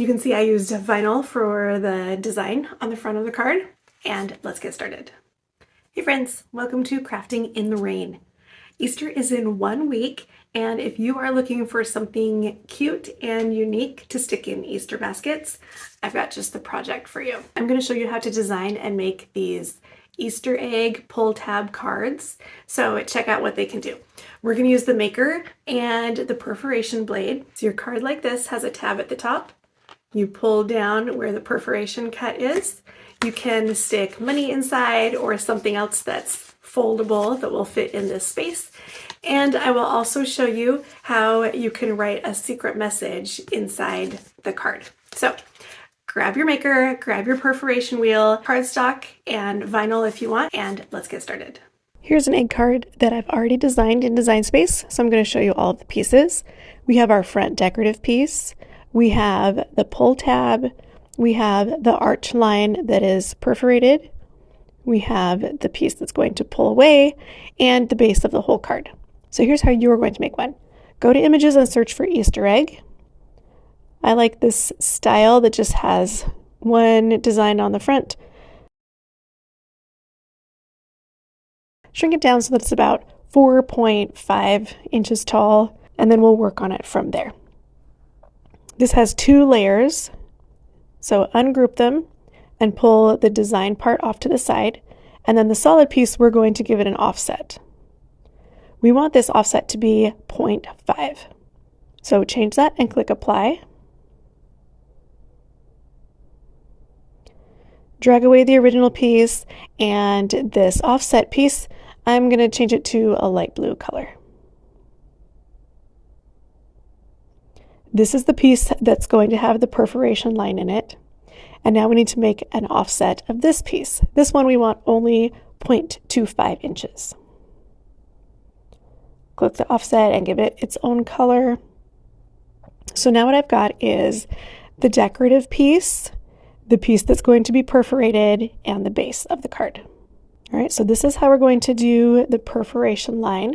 You can see I used vinyl for the design on the front of the card, and let's get started. Hey friends, welcome to Crafting in the Rain. Easter is in 1 week, and if you are looking for something cute and unique to stick in Easter baskets, I've got just the project for you. I'm going to show you how to design and make these Easter egg pull tab cards, so check out what they can do. We're going to use the maker and the perforation blade. So your card like this has a tab at the top. You pull down where the perforation cut is. You can stick money inside or something else that's foldable that will fit in this space. And I will also show you how you can write a secret message inside the card. So grab your maker, grab your perforation wheel, cardstock, and vinyl if you want, and let's get started. Here's an egg card that I've already designed in Design Space, so I'm going to show you all of the pieces. We have our front decorative piece, we have the pull tab, we have the arch line that is perforated, we have the piece that's going to pull away, and the base of the whole card. So here's how you are going to make one. Go to Images and search for Easter egg. I like this style that just has one design on the front. Shrink it down so that it's about 4.5 inches tall, and then we'll work on it from there. This has 2 layers, so ungroup them and pull the design part off to the side, and then the solid piece, we're going to give it an offset. We want this offset to be 0.5. So change that and click Apply. Drag away the original piece, and this offset piece, I'm going to change it to a light blue color. This is the piece that's going to have the perforation line in it. And now we need to make an offset of this piece. This one we want only 0.25 inches. Click the offset and give it its own color. So now what I've got is the decorative piece, the piece that's going to be perforated, and the base of the card. All right, so this is how we're going to do the perforation line.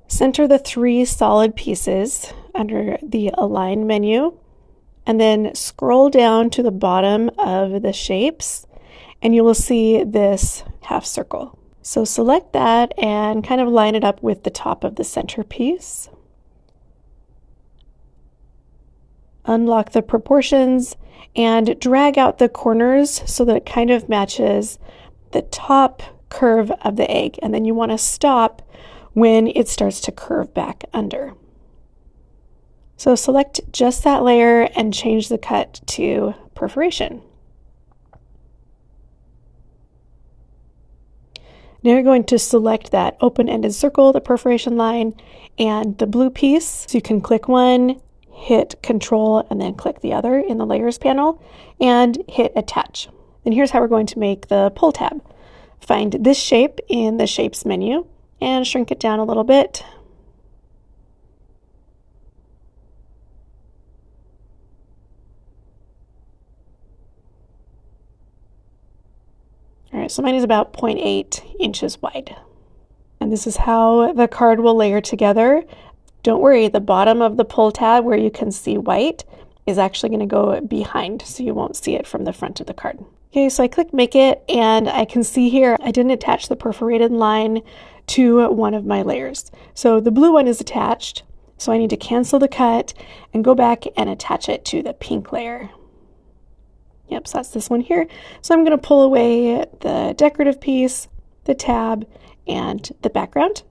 Center the 3 solid pieces under the Align menu, and then scroll down to the bottom of the shapes, and you will see this half circle. So select that and kind of line it up with the top of the center piece. Unlock the proportions and drag out the corners so that it kind of matches the top curve of the egg, and then you want to stop when it starts to curve back under. So select just that layer and change the cut to perforation. Now you're going to select that open-ended circle, the perforation line, and the blue piece. So you can click one, hit Control, and then click the other in the Layers panel, and hit Attach. And here's how we're going to make the pull tab. Find this shape in the Shapes menu and shrink it down a little bit. All right, so mine is about 0.8 inches wide. And this is how the card will layer together. Don't worry, the bottom of the pull tab where you can see white is actually going to go behind, so you won't see it from the front of the card. Okay, so I click Make It, and I can see here I didn't attach the perforated line to one of my layers. So the blue one is attached, so I need to cancel the cut and go back and attach it to the pink layer. Yep, so that's this one here. So I'm going to pull away the decorative piece, the tab, and the background,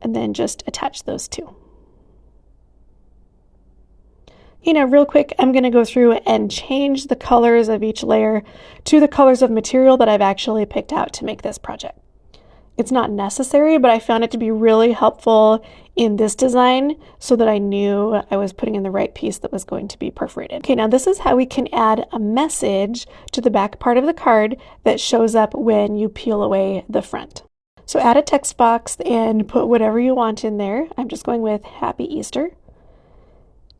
and then just attach those two. You know, real quick, I'm going to go through and change the colors of each layer to the colors of material that I've actually picked out to make this project. It's not necessary, but I found it to be really helpful in this design so that I knew I was putting in the right piece that was going to be perforated. Okay, now this is how we can add a message to the back part of the card that shows up when you peel away the front. So add a text box and put whatever you want in there. I'm just going with Happy Easter.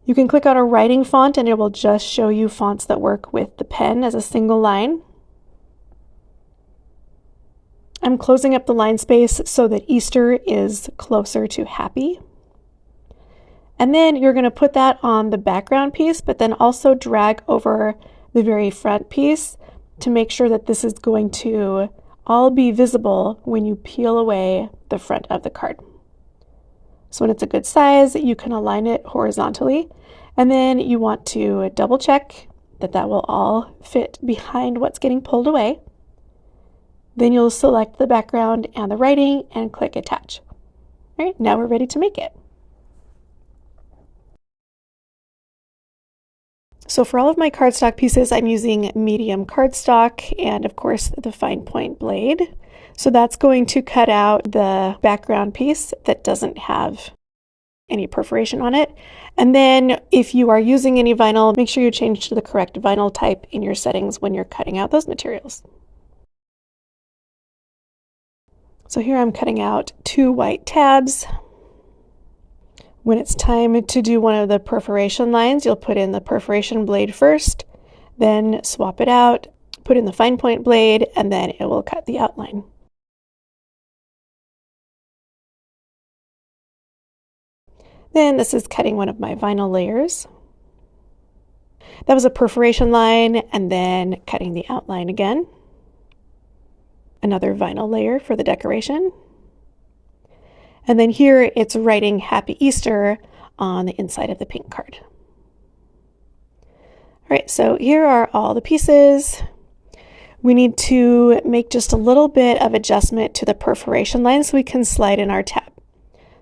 You can click on a writing font and it will just show you fonts that work with the pen as a single line. I'm closing up the line space so that Easter is closer to happy. And then you're going to put that on the background piece, but then also drag over the very front piece to make sure that this is going to all be visible when you peel away the front of the card. So when it's a good size, you can align it horizontally, and then you want to double check that that will all fit behind what's getting pulled away. Then you'll select the background and the writing and click attach. All right, now we're ready to make it. So for all of my cardstock pieces, I'm using medium cardstock and of course the fine point blade. So that's going to cut out the background piece that doesn't have any perforation on it. And then if you are using any vinyl, make sure you change to the correct vinyl type in your settings when you're cutting out those materials. So here I'm cutting out 2 white tabs. When it's time to do one of the perforation lines, you'll put in the perforation blade first, then swap it out, put in the fine point blade, and then it will cut the outline. Then this is cutting one of my vinyl layers. That was a perforation line, and then cutting the outline again. Another vinyl layer for the decoration. And then here it's writing Happy Easter on the inside of the pink card. All right, so here are all the pieces. We need to make just a little bit of adjustment to the perforation line so we can slide in our tab.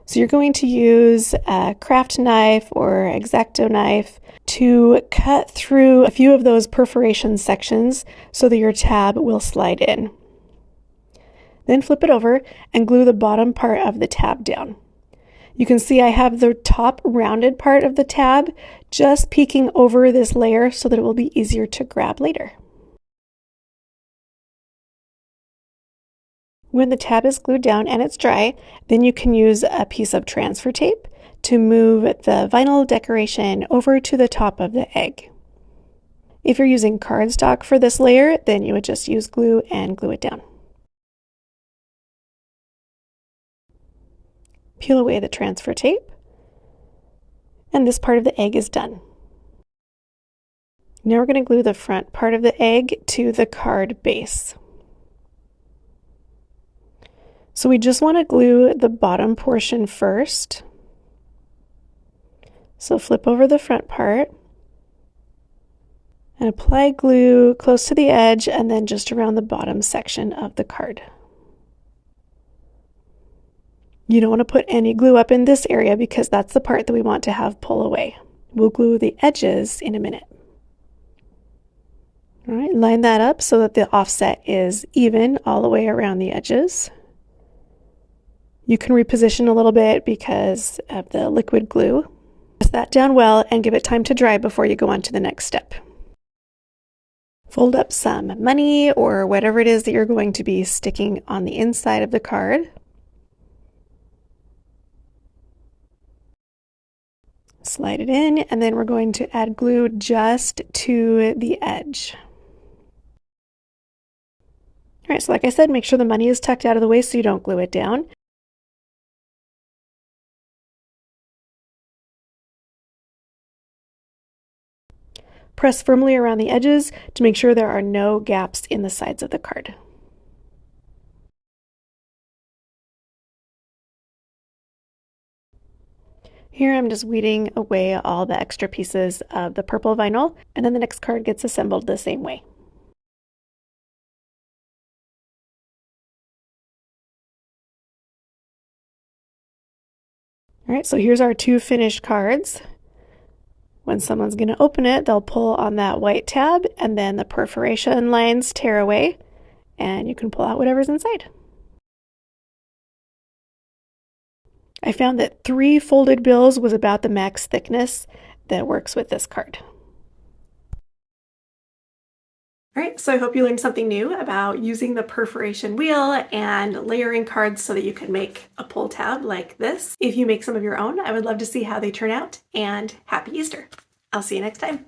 So you're going to use a craft knife or X-Acto knife to cut through a few of those perforation sections so that your tab will slide in. Then flip it over and glue the bottom part of the tab down. You can see I have the top rounded part of the tab just peeking over this layer so that it will be easier to grab later. When the tab is glued down and it's dry, then you can use a piece of transfer tape to move the vinyl decoration over to the top of the egg. If you're using cardstock for this layer, then you would just use glue and glue it down. Peel away the transfer tape, and this part of the egg is done. Now we're going to glue the front part of the egg to the card base. So we just want to glue the bottom portion first. So flip over the front part and apply glue close to the edge and then just around the bottom section of the card. You don't want to put any glue up in this area because that's the part that we want to have pull away. We'll glue the edges in a minute. All right, line that up so that the offset is even all the way around the edges. You can reposition a little bit because of the liquid glue. Press that down well and give it time to dry before you go on to the next step. Fold up some money or whatever it is that you're going to be sticking on the inside of the card. Slide it in, and then we're going to add glue just to the edge. All right, so like I said, make sure the money is tucked out of the way so you don't glue it down. Press firmly around the edges to make sure there are no gaps in the sides of the card. Here I'm just weeding away all the extra pieces of the purple vinyl, and then the next card gets assembled the same way. All right, so here's our 2 finished cards. When someone's going to open it, they'll pull on that white tab, and then the perforation lines tear away, and you can pull out whatever's inside. I found that 3 folded bills was about the max thickness that works with this card. All right, so I hope you learned something new about using the perforation wheel and layering cards so that you can make a pull tab like this. If you make some of your own, I would love to see how they turn out, and happy Easter. I'll see you next time.